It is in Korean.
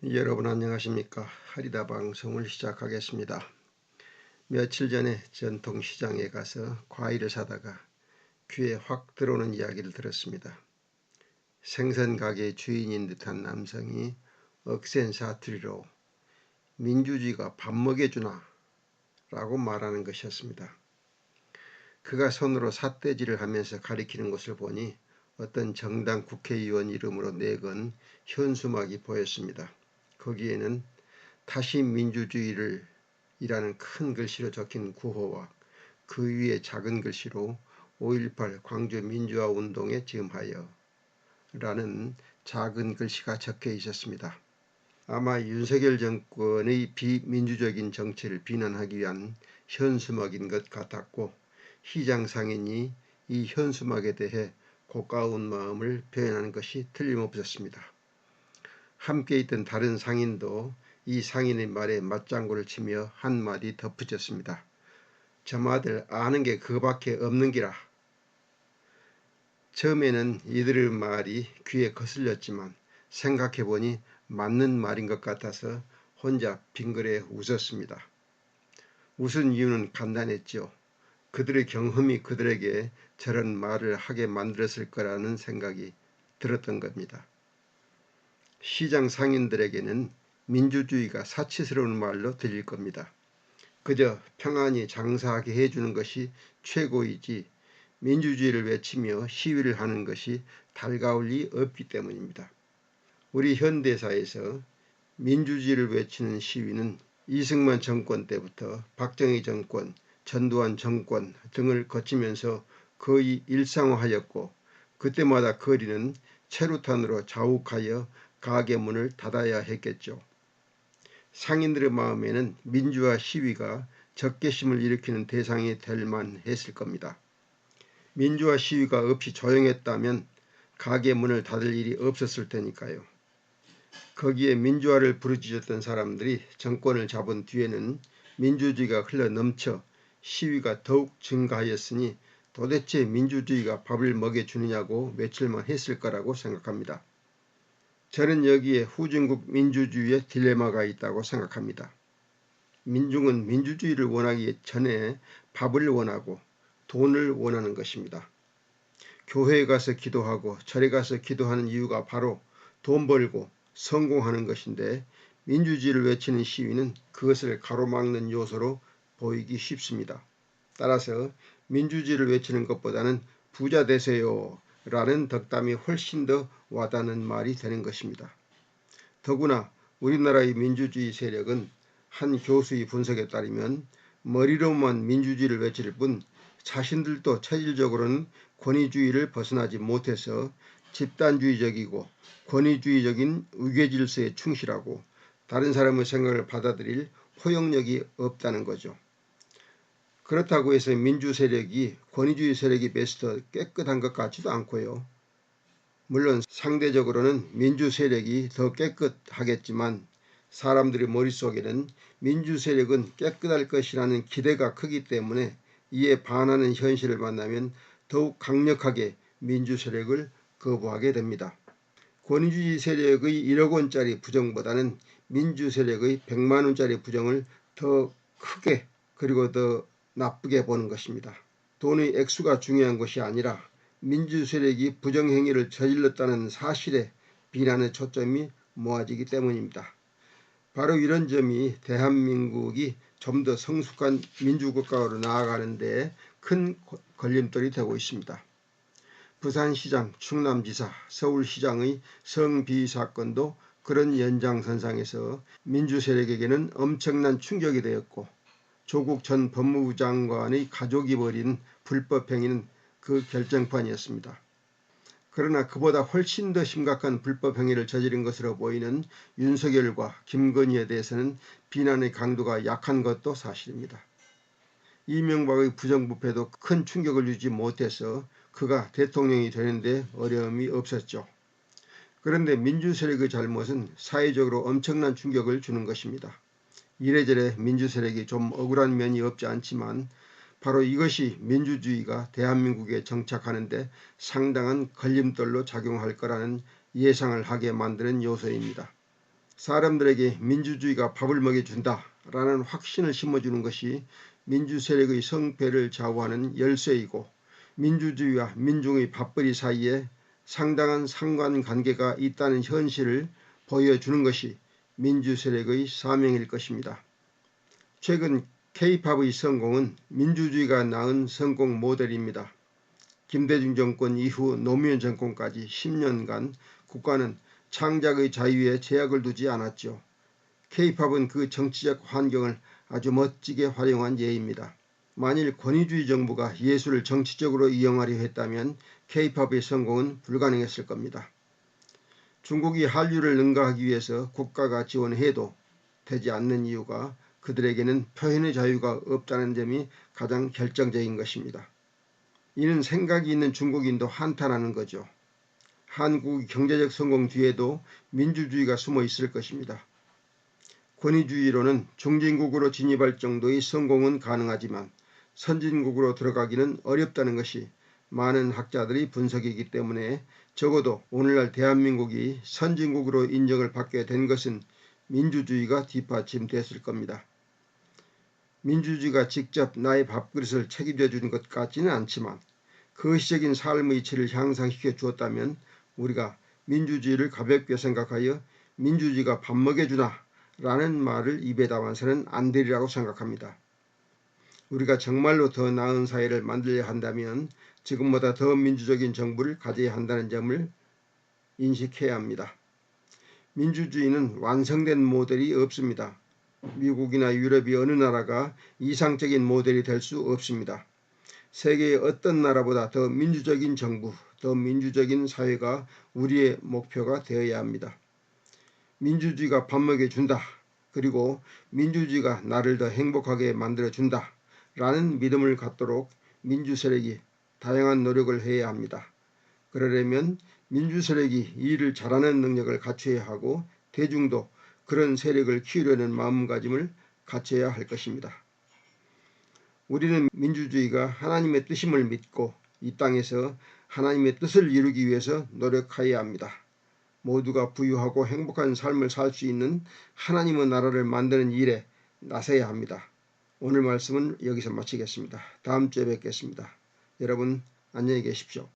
여러분 안녕하십니까? 하리다 방송을 시작하겠습니다. 며칠 전에 전통시장에 가서 과일을 사다가 귀에 확 들어오는 이야기를 들었습니다. 생선 가게 주인인 듯한 남성이 억센 사투리로 민주주의가 밥 먹여주나? 라고 말하는 것이었습니다. 그가 손으로 삿대질을 하면서 가리키는 것을 보니 어떤 정당 국회의원 이름으로 내건 현수막이 보였습니다. 거기에는 다시 민주주의를 이라는 큰 글씨로 적힌 구호와 그 위에 작은 글씨로 5.18 광주 민주화 운동에 즈음하여 라는 작은 글씨가 적혀 있었습니다. 아마 윤석열 정권의 비민주적인 정치를 비난하기 위한 현수막인 것 같았고, 시장 상인이 이 현수막에 대해 고가운 마음을 표현하는 것이 틀림없었습니다. 함께 있던 다른 상인도 이 상인의 말에 맞장구를 치며 한마디 덧붙였습니다. 저마들 아는 게 그거밖에 없는 기라. 처음에는 이들의 말이 귀에 거슬렸지만 생각해보니 맞는 말인 것 같아서 혼자 빙그레 웃었습니다. 웃은 이유는 간단했죠. 그들의 경험이 그들에게 저런 말을 하게 만들었을 거라는 생각이 들었던 겁니다. 시장 상인들에게는 민주주의가 사치스러운 말로 들릴 겁니다. 그저 평안히 장사하게 해주는 것이 최고이지 민주주의를 외치며 시위를 하는 것이 달가울 리 없기 때문입니다. 우리 현대사에서 민주주의를 외치는 시위는 이승만 정권 때부터 박정희 정권, 전두환 정권 등을 거치면서 거의 일상화하였고, 그때마다 거리는 체류탄으로 자욱하여 가게 문을 닫아야 했겠죠. 상인들의 마음에는 민주화 시위가 적개심을 일으키는 대상이 될 만했을 겁니다. 민주화 시위가 없이 조용했다면 가게 문을 닫을 일이 없었을 테니까요. 거기에 민주화를 부르짖었던 사람들이 정권을 잡은 뒤에는 민주주의가 흘러넘쳐 시위가 더욱 증가하였으니 도대체 민주주의가 밥을 먹여주느냐고 외칠만 했을 거라고 생각합니다. 저는 여기에 후진국 민주주의의 딜레마가 있다고 생각합니다. 민중은 민주주의를 원하기 전에 밥을 원하고 돈을 원하는 것입니다. 교회에 가서 기도하고 절에 가서 기도하는 이유가 바로 돈 벌고 성공하는 것인데, 민주주의를 외치는 시위는 그것을 가로막는 요소로 보이기 쉽습니다. 따라서 민주주의를 외치는 것보다는 부자 되세요 라는 덕담이 훨씬 더 와닿는 말이 되는 것입니다. 더구나 우리나라의 민주주의 세력은 한 교수의 분석에 따르면 머리로만 민주주의를 외칠 뿐 자신들도 체질적으로는 권위주의를 벗어나지 못해서 집단주의적이고 권위주의적인 위계질서에 충실하고 다른 사람의 생각을 받아들일 포용력이 없다는 거죠. 그렇다고 해서 민주 세력이 권위주의 세력에 비해서 깨끗한 것 같지도 않고요. 물론 상대적으로는 민주 세력이 더 깨끗하겠지만 사람들의 머릿속에는 민주 세력은 깨끗할 것이라는 기대가 크기 때문에 이에 반하는 현실을 만나면 더욱 강력하게 민주 세력을 거부하게 됩니다. 권위주의 세력의 1억 원짜리 부정보다는 민주 세력의 100만 원짜리 부정을 더 크게 그리고 더 나쁘게 보는 것입니다. 돈의 액수가 중요한 것이 아니라 민주 세력이 부정행위를 저질렀다는 사실에 비난의 초점이 모아지기 때문입니다. 바로 이런 점이 대한민국이 좀 더 성숙한 민주국가로 나아가는 데 큰 걸림돌이 되고 있습니다. 부산시장, 충남지사, 서울시장의 성비위 사건도 그런 연장선상에서 민주세력에게는 엄청난 충격이 되었고, 조국 전 법무부 장관의 가족이 벌인 불법행위는 그 결정판이었습니다. 그러나 그보다 훨씬 더 심각한 불법행위를 저지른 것으로 보이는 윤석열과 김건희에 대해서는 비난의 강도가 약한 것도 사실입니다. 이명박의 부정부패도 큰 충격을 주지 못해서 그가 대통령이 되는데 어려움이 없었죠. 그런데 민주세력의 잘못은 사회적으로 엄청난 충격을 주는 것입니다. 이래저래 민주세력이 좀 억울한 면이 없지 않지만 바로 이것이 민주주의가 대한민국에 정착하는데 상당한 걸림돌로 작용할 거라는 예상을 하게 만드는 요소입니다. 사람들에게 민주주의가 밥을 먹여준다 라는 확신을 심어주는 것이 민주세력의 성패를 좌우하는 열쇠이고, 민주주의와 민중의 밥벌이 사이에 상당한 상관관계가 있다는 현실을 보여주는 것이 민주세력의 사명일 것입니다. 최근 K-팝의 성공은 민주주의가 낳은 성공 모델입니다. 김대중 정권 이후 노무현 정권까지 10년간 국가는 창작의 자유에 제약을 두지 않았죠. K-팝은 그 정치적 환경을 아주 멋지게 활용한 예입니다. 만일 권위주의 정부가 예술을 정치적으로 이용하려 했다면 K-팝의 성공은 불가능했을 겁니다. 중국이 한류를 능가하기 위해서 국가가 지원해도 되지 않는 이유가 그들에게는 표현의 자유가 없다는 점이 가장 결정적인 것입니다. 이는 생각이 있는 중국인도 한탄하는 거죠. 한국의 경제적 성공 뒤에도 민주주의가 숨어 있을 것입니다. 권위주의로는 중진국으로 진입할 정도의 성공은 가능하지만 선진국으로 들어가기는 어렵다는 것이 많은 학자들의 분석이기 때문에 적어도 오늘날 대한민국이 선진국으로 인정을 받게 된 것은 민주주의가 뒷받침됐을 겁니다. 민주주의가 직접 나의 밥그릇을 책임져 주는 것 같지는 않지만 거시적인 삶의 질을 향상시켜 주었다면 우리가 민주주의를 가볍게 생각하여 민주주의가 밥 먹여주나 라는 말을 입에 담아서는 안 되리라고 생각합니다. 우리가 정말로 더 나은 사회를 만들려 한다면 지금보다 더 민주적인 정부를 가져야 한다는 점을 인식해야 합니다. 민주주의는 완성된 모델이 없습니다. 미국이나 유럽이 어느 나라가 이상적인 모델이 될 수 없습니다. 세계의 어떤 나라보다 더 민주적인 정부, 더 민주적인 사회가 우리의 목표가 되어야 합니다. 민주주의가 밥 먹여준다. 그리고 민주주의가 나를 더 행복하게 만들어준다. 라는 믿음을 갖도록 민주세력이 다양한 노력을 해야 합니다. 그러려면 민주세력이 이 일을 잘하는 능력을 갖춰야 하고 대중도 그런 세력을 키우려는 마음가짐을 갖춰야 할 것입니다. 우리는 민주주의가 하나님의 뜻임을 믿고 이 땅에서 하나님의 뜻을 이루기 위해서 노력해야 합니다. 모두가 부유하고 행복한 삶을 살 수 있는 하나님의 나라를 만드는 일에 나서야 합니다. 오늘 말씀은 여기서 마치겠습니다. 다음 주에 뵙겠습니다. 여러분 안녕히 계십시오.